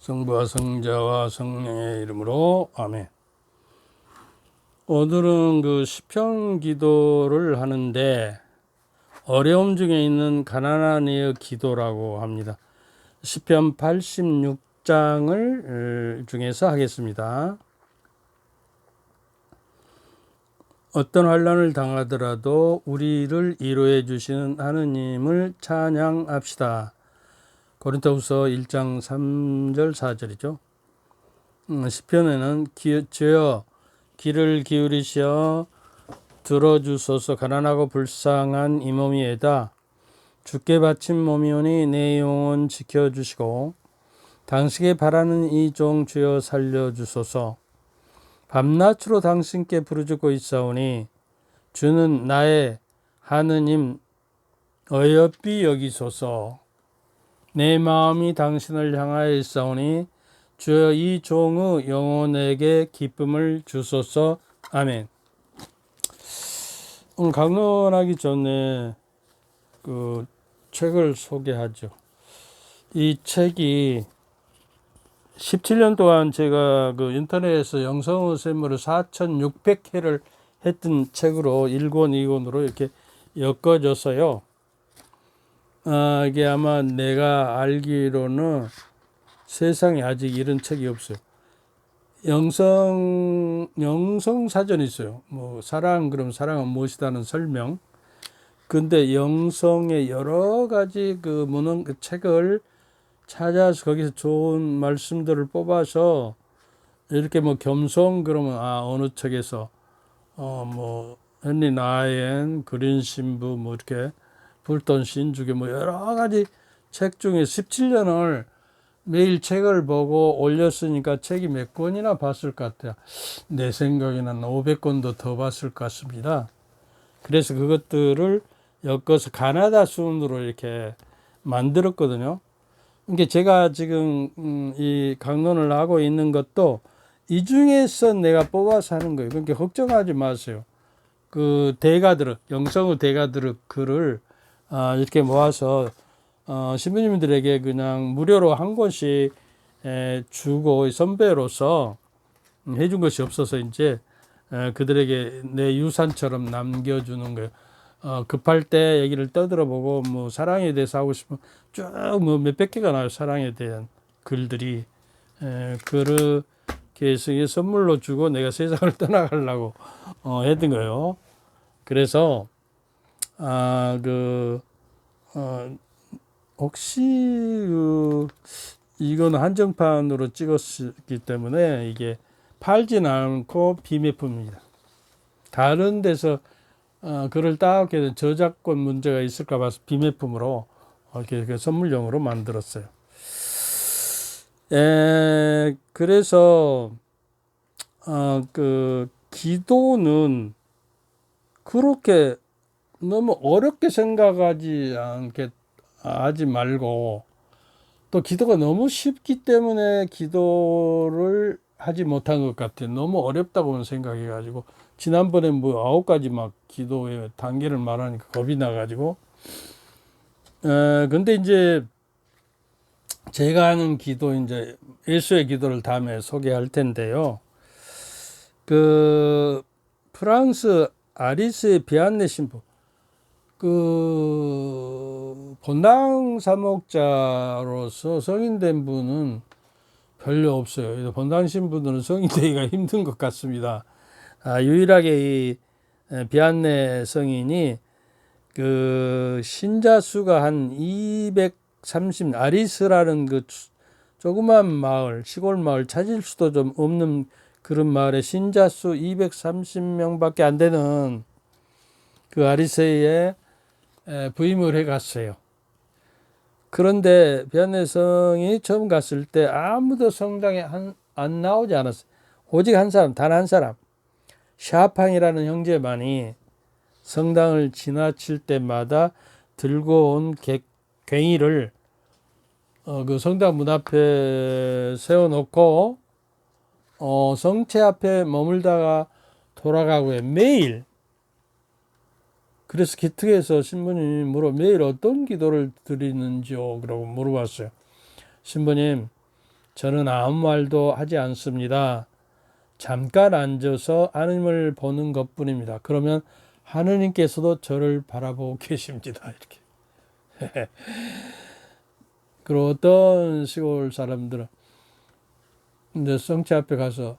성부와 성자와 성령의 이름으로 아멘. 오늘은 그 시편 기도를 하는데 어려움 중에 있는 가난한 이의 기도라고 합니다. 시편 86장을 중에서 하겠습니다. 어떤 환난을 당하더라도 우리를 위로해 주시는 하느님을 찬양합시다. 고린도후서 1장 3절 4절이죠. 시편에는 주여 귀를 기울이시어 들어주소서. 가난하고 불쌍한 이 몸이에다 주께 바친 몸이오니 내 영혼 지켜주시고 당신께 바라는 이 종 주여 살려주소서. 밤낮으로 당신께 부르짖고 있사오니 주는 나의 하느님 어여삐 여기소서. 내 마음이 당신을 향하여 있사오니 주여 이 종의 영혼에게 기쁨을 주소서. 아멘. 강론하기 전에 그 책을 소개하죠. 이 책이 17년 동안 제가 그 인터넷에서 영성의 샘물을 4,600회를 했던 책으로 1권, 2권으로 이렇게 엮어져서요. 이게 아마 내가 알기로는 세상에 아직 이런 책이 없어요. 영성 사전이 있어요. 뭐 그럼 사랑은 무엇이다는 설명. 근데 영성의 여러 가지 그 문헌 그 책을 찾아서 거기서 좋은 말씀들을 뽑아서 이렇게 뭐 겸손 그러면 어느 책에서 뭐 헨리 나엔 그린 신부 뭐 이렇게 불던 신주교 뭐 여러 가지 책 중에 17년을 매일 책을 보고 올렸으니까 책이 몇 권이나 봤을 것 같아요. 내 생각에는 500권도 더 봤을 것 같습니다. 그래서 그것들을 엮어서 가나다 순으로 이렇게 만들었거든요. 그러니까 제가 지금 이 강론을 하고 있는 것도 이 중에서 내가 뽑아서 하는 거예요. 그러니까 걱정하지 마세요. 그 영성의 대가들의 글을 이렇게 모아서 신부님들에게 그냥 무료로 한 권씩 주고 선배로서 해준 것이 없어서 이제 그들에게 내 유산처럼 남겨주는 거예요. 급할 때 얘기를 떠들어보고 뭐 사랑에 대해서 하고 싶으면 쭉 뭐 몇백 개가 나요. 사랑에 대한 글들이. 그렇게 해서 선물로 주고 내가 세상을 떠나가려고 했던 거예요. 그래서 혹시 이거는 한정판으로 찍었기 때문에 이게 팔진 않고 비매품입니다. 다른 데서 글을 따오게 된 저작권 문제가 있을까 봐서 비매품으로 이렇게 선물용으로 만들었어요. 그래서 그 기도는 그렇게 너무 어렵게 생각하지 하지 말고, 또 기도가 너무 쉽기 때문에 기도를 하지 못한 것 같아요. 너무 어렵다고는 생각해가지고 지난번에 뭐 9가지 막 기도의 단계를 말하니까 겁이 나가지고 근데 이제 제가 하는 기도 이제 예수의 기도를 다음에 소개할 텐데요. 그 프랑스 아리스의 비안네 신부 그 본당 사목자로서 성인된 분은 별로 없어요. 본당 신부들은 성인되기가 힘든 것 같습니다. 유일하게 이 비안네 성인이 그 신자 수가 한 230, 아리스라는 그 조그만 마을, 시골 마을, 찾을 수도 좀 없는 그런 마을에 신자 수 230명밖에 안 되는 그 아리스에 부임을 해 갔어요. 그런데 비안네 성이 처음 갔을 때 아무도 성당에 안 나오지 않았어요. 오직 한 사람, 단 한 사람, 샤팡이라는 형제만이 성당을 지나칠 때마다 들고 온 괭이를 그 성당 문 앞에 세워놓고 성체 앞에 머물다가 돌아가고 해. 매일. 그래서 기특해서 신부님이 매일 어떤 기도를 드리는지요? 그러고 물어봤어요. 신부님, 저는 아무 말도 하지 않습니다. 잠깐 앉아서 하느님을 보는 것뿐입니다. 그러면 하느님께서도 저를 바라보고 계십니다. 이렇게. 그리고 어떤 시골 사람들은 이제 성체 앞에 가서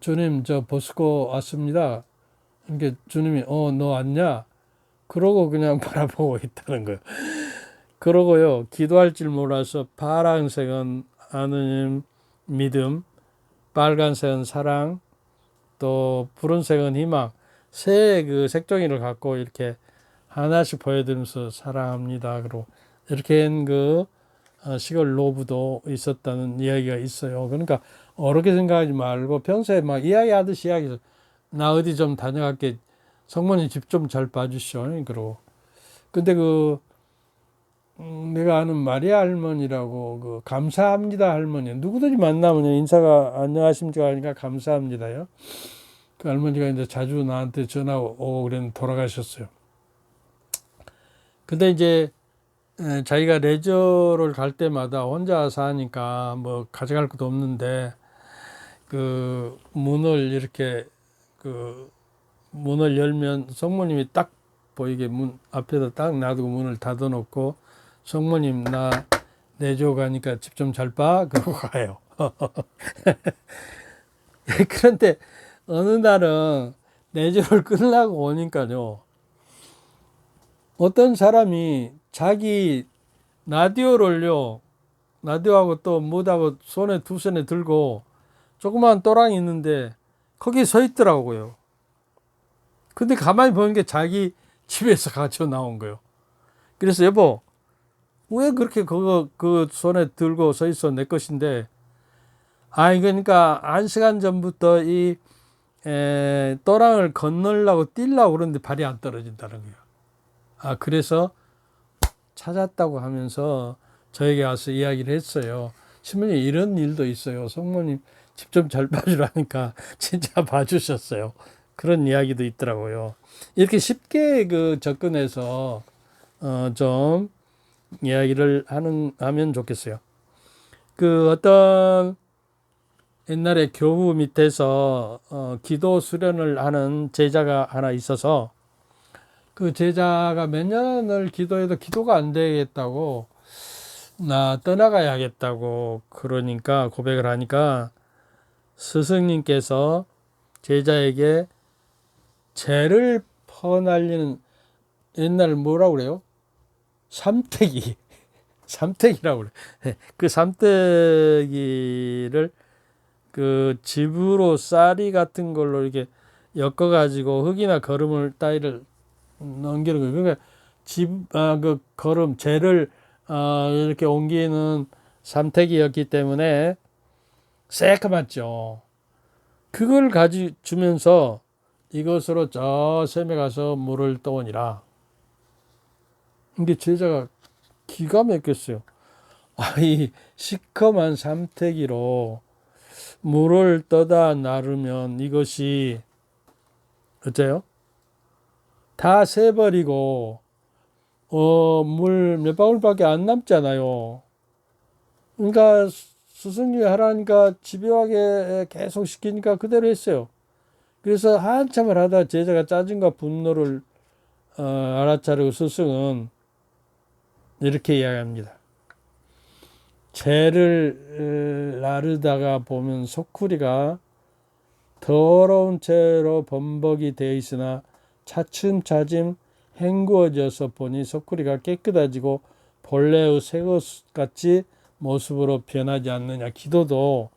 주님 저 버스코 왔습니다. 이게 주님이 너 왔냐? 그러고 그냥 바라보고 있다는 거예요. 그러고요, 기도할 줄 몰라서 파란색은 하느님 믿음, 빨간색은 사랑, 또 푸른색은 희망, 새 그 색종이를 갖고 이렇게 하나씩 보여드리면서 사랑합니다. 그리고 이렇게 한그 시골 노부도 있었다는 이야기가 있어요. 그러니까 어렵게 생각하지 말고 평소에 막 이야기하듯이 이야기해서 나 어디 좀 다녀갈게. 성모님 집 좀 잘 봐주시오. 그러고 근데 내가 아는 마리아 할머니라고 감사합니다 할머니 누구든지 만나면 인사가 안녕하십니까 하니까 감사합니다요. 그 할머니가 이제 자주 나한테 전화 오고 그랬는데 돌아가셨어요. 근데 이제 자기가 레저를 갈 때마다 혼자 사니까 뭐 가져갈 것도 없는데 그 문을 이렇게 문을 열면 성모님이 딱 보이게 문 앞에다 딱 놔두고 문을 닫아놓고 성모님 나 내조 가니까 집 좀 잘 봐 그러고 가요. 그런데 어느 날은 내조를 끊으려고 오니까요, 어떤 사람이 자기 라디오를요, 라디오하고 또 뭐하고 손에 두 손에 들고 조그만 또랑이 있는데 거기 서 있더라고요. 근데 가만히 보는 게 자기 집에서 가져 나온 거예요. 그래서 여보 왜 그렇게 그 손에 들고 서 있어? 내 것인데. 그러니까 1시간 전부터 이 또랑을 건너려고 뛰려고 그러는데 발이 안 떨어진다는 거예요. 그래서 찾았다고 하면서 저에게 와서 이야기를 했어요. 신부님 이런 일도 있어요. 성모님 집 좀 잘 봐주라니까 진짜 봐주셨어요. 그런 이야기도 있더라고요. 이렇게 쉽게 접근해서 좀 이야기를 하면 좋겠어요. 어떤 옛날에 교부 밑에서 기도 수련을 하는 제자가 하나 있어서 그 제자가 몇 년을 기도해도 기도가 안 되겠다고 나 떠나가야겠다고 그러니까 고백을 하니까 스승님께서 제자에게 죄를 퍼날리는, 옛날 뭐라고 그래요? 삼태기라고 그래. 그 삼태기를 집으로 쌀이 같은 걸로 이렇게 엮어가지고 흙이나 거름을 따위를 넘기는 거예요. 그러니까 거름, 재를 이렇게 옮기는 삼태기였기 때문에 새까맣죠. 그걸 주면서 이것으로 저 샘에 가서 물을 떠오니라. 이게 제자가 기가 막혔어요. 이 시커먼 삼태기로 물을 떠다 나르면 이것이 어째요? 다 새버리고 물 몇 방울밖에 안 남잖아요. 그러니까 스승님이 하라니까 집요하게 계속 시키니까 그대로 했어요. 그래서 한참을 하다 제자가 짜증과 분노를 알아차리고 스승은 이렇게 이야기합니다. 재를 나르다가 보면 소쿠리가 더러운 채로 범벅이 되어 있으나 차츰차츰 헹구어져서 보니 소쿠리가 깨끗해지고 본래의 새것같이 모습으로 변하지 않느냐. 기도도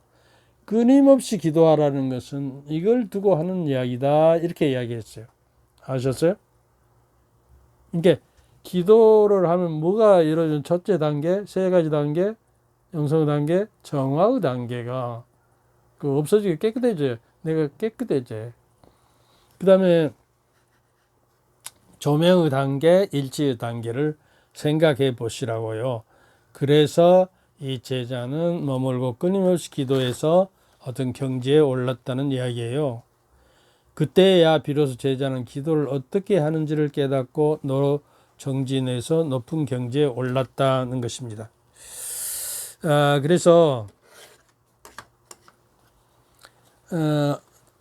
끊임없이 기도하라는 것은 이걸 두고 하는 이야기다. 이렇게 이야기했어요. 아셨어요? 이게 기도를 하면 뭐가 이루어지는 첫째 단계, 세 가지 단계, 영성의 단계, 정화의 단계가 없어지게 깨끗해져요. 내가 깨끗해져요. 그 다음에 조명의 단계, 일치의 단계를 생각해 보시라고요. 그래서 이 제자는 머물고 끊임없이 기도해서 어떤 경지에 올랐다는 이야기예요. 그때야 비로소 제자는 기도를 어떻게 하는지를 깨닫고 정진해서 높은 경지에 올랐다는 것입니다. 그래서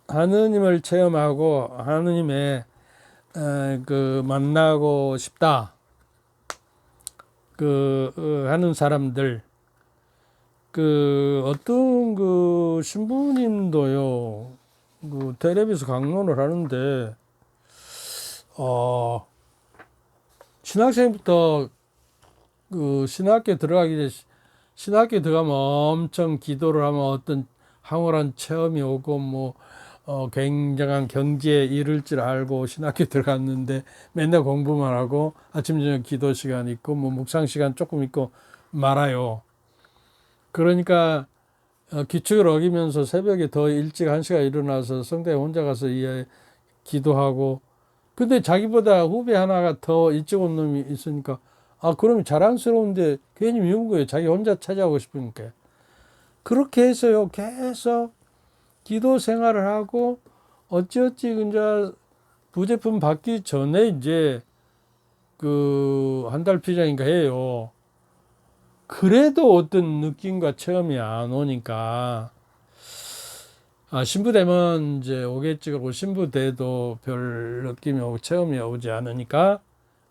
하느님을 체험하고 하느님의 그 만나고 싶다 하는 사람들, 어떤 신부님도요, 텔레비에서 강론을 하는데, 신학생부터 신학교에 들어가기 전에, 신학교에 들어가면 엄청 기도를 하면 어떤 황홀한 체험이 오고, 굉장한 경지에 이를 줄 알고 신학교에 들어갔는데 맨날 공부만 하고 아침, 저녁 기도 시간 있고, 묵상 시간 조금 있고 말아요. 그러니까 규칙을 어기면서 새벽에 더 일찍 1시간 일어나서 성당에 혼자 가서 기도하고, 근데 자기보다 후배 하나가 더 일찍 온 놈이 있으니까 그러면 자랑스러운데 괜히 미운 거예요. 자기 혼자 찾아오고 싶으니까. 그렇게 해서요 계속 기도 생활을 하고 어찌어찌 이제 부제품 받기 전에 이제 한 달 피장인가 해요. 그래도 어떤 느낌과 체험이 안 오니까 신부되면 이제 오겠지. 그러고 신부돼도 별 느낌이 오고 체험이 오지 않으니까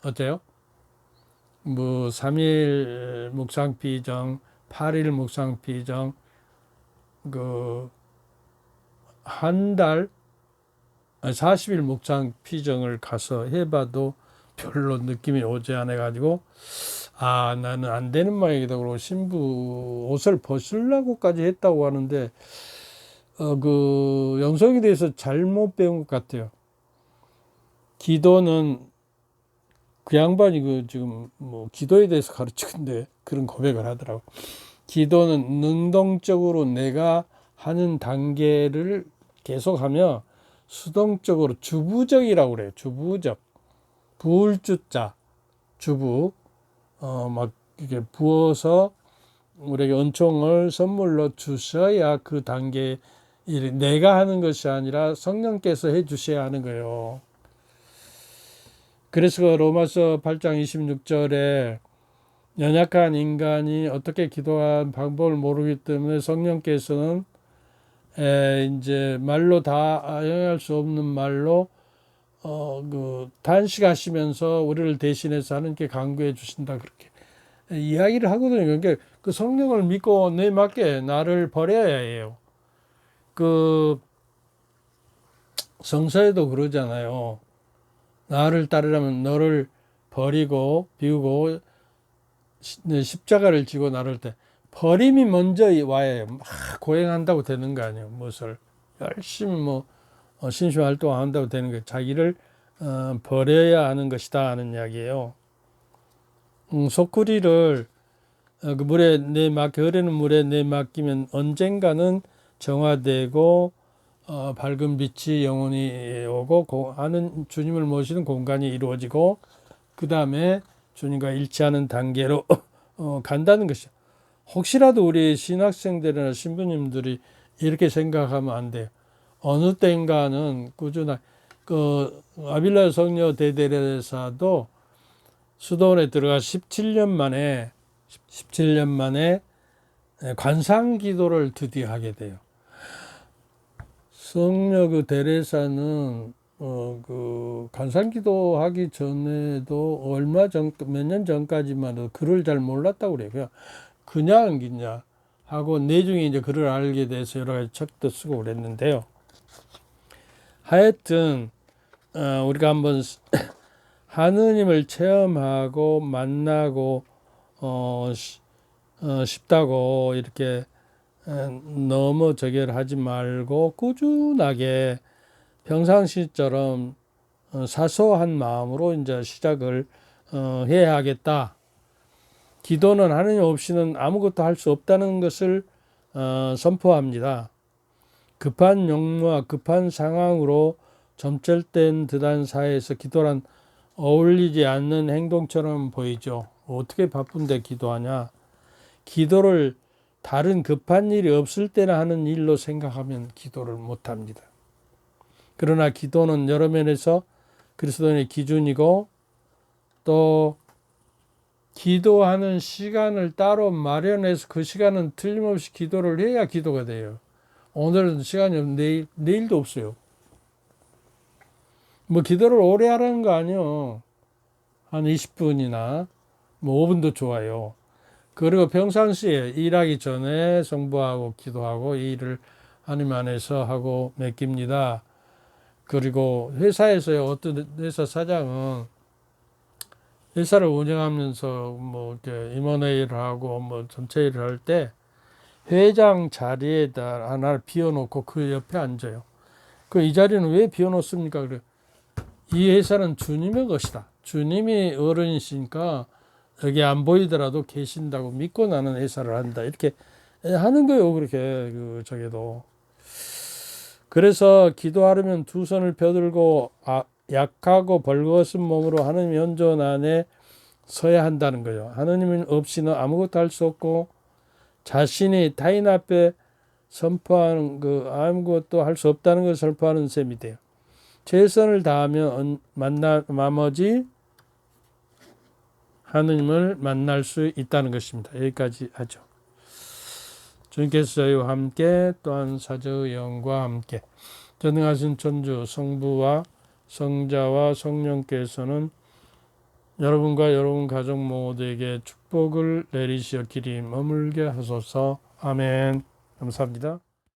어때요? 3일 묵상 피정, 8일 묵상 피정, 한 달, 40일 묵상 피정을 가서 해봐도 별로 느낌이 오지 않아가지고, 나는 안 되는 모양이다. 그러고 신부 옷을 벗으려고까지 했다고 하는데, 영성에 대해서 잘못 배운 것 같아요. 기도는 그 양반이 지금 기도에 대해서 가르치는데 그런 고백을 하더라고. 기도는 능동적으로 내가 하는 단계를 계속하며 수동적으로 주부적이라고 그래요. 주부적. 부을 주자. 주부. 이렇게 부어서 우리에게 은총을 선물로 주셔야 그 단계, 내가 하는 것이 아니라 성령께서 해 주셔야 하는 거예요. 그래서 로마서 8장 26절에 연약한 인간이 어떻게 기도한 방법을 모르기 때문에 성령께서는 이제 말로 다 영할 수 없는 말로 단식하시면서 우리를 대신해서 하나님께 간구해 주신다, 그렇게 이야기를 하거든요. 그러니까 그 성령을 믿고 내 맞게 나를 버려야 해요. 성서에도 그러잖아요. 나를 따르려면 너를 버리고 비우고 십자가를 지고 나를 때, 버림이 먼저 와야 막 고행한다고 되는 거 아니에요. 무엇을 열심히 신심 활동한다고 되는 거예요. 자기를 버려야 하는 것이다 하는 이야기예요. 소쿠리를 물에 흐르는 물에 내맡기면 언젠가는 정화되고 밝은 빛이 영원히 오고 하는 주님을 모시는 공간이 이루어지고, 그 다음에 주님과 일치하는 단계로 간다는 것이죠. 혹시라도 우리 신학생들이나 신부님들이 이렇게 생각하면 안 돼요. 어느 때인가는 꾸준하게, 아빌라 성녀 대데레사도 수도원에 들어가 17년 만에 관상 기도를 드디어 하게 돼요. 성녀 데레사는 관상 기도하기 전에도 몇 년 전까지만 해도 글을 잘 몰랐다고 그래요. 그냥 하고 내중에 이제 글을 알게 돼서 여러 가지 책도 쓰고 그랬는데요. 하여튼 우리가 한번 하느님을 체험하고 만나고 싶다고 이렇게 너무 하지 말고 꾸준하게 평상시처럼 사소한 마음으로 이제 시작을 해야 하겠다. 기도는 하느님 없이는 아무것도 할 수 없다는 것을 선포합니다. 급한 용무와 급한 상황으로 점철된 듯한 사회에서 기도란 어울리지 않는 행동처럼 보이죠. 어떻게 바쁜데 기도하냐. 기도를 다른 급한 일이 없을 때나 하는 일로 생각하면 기도를 못합니다. 그러나 기도는 여러 면에서 그리스도인의 기준이고, 또 기도하는 시간을 따로 마련해서 그 시간은 틀림없이 기도를 해야 기도가 돼요. 오늘은 시간이 없고 내일도 없어요. 뭐 기도를 오래 하라는 거 아니요. 한 20분이나 뭐 5분도 좋아요. 그리고 평상시에 일하기 전에 성부하고 기도하고 이 일을 하나님 안에서 하고 맡깁니다. 그리고 회사에서요. 어떤 회사 사장은 회사를 운영하면서 뭐 이렇게 임원회의를 하고 뭐 전체 일을 할 때 회장 자리에다 하나를 비워놓고 그 옆에 앉아요. 그 이 자리는 왜 비워놓습니까? 그래. 이 회사는 주님의 것이다. 주님이 어른이시니까 여기 안 보이더라도 계신다고 믿고 나는 회사를 한다. 이렇게 하는 거예요. 그렇게 저게도. 그래서 기도하려면 두 손을 펴들고 약하고 벌거벗은 몸으로 하나님 연전 안에 서야 한다는 거예요. 하나님 없이는 아무것도 할 수 없고 자신이 타인 앞에 선포하는 아무것도 할 수 없다는 것을 선포하는 셈이 돼요. 최선을 다하면 나머지 하느님을 만날 수 있다는 것입니다. 여기까지 하죠. 주님께서 저희와 함께 또한 사제의 영과 함께 전능하신 천주 성부와 성자와 성령께서는 여러분과 여러분 가족 모두에게 축복을 내리시어 길이 머물게 하소서. 아멘. 감사합니다.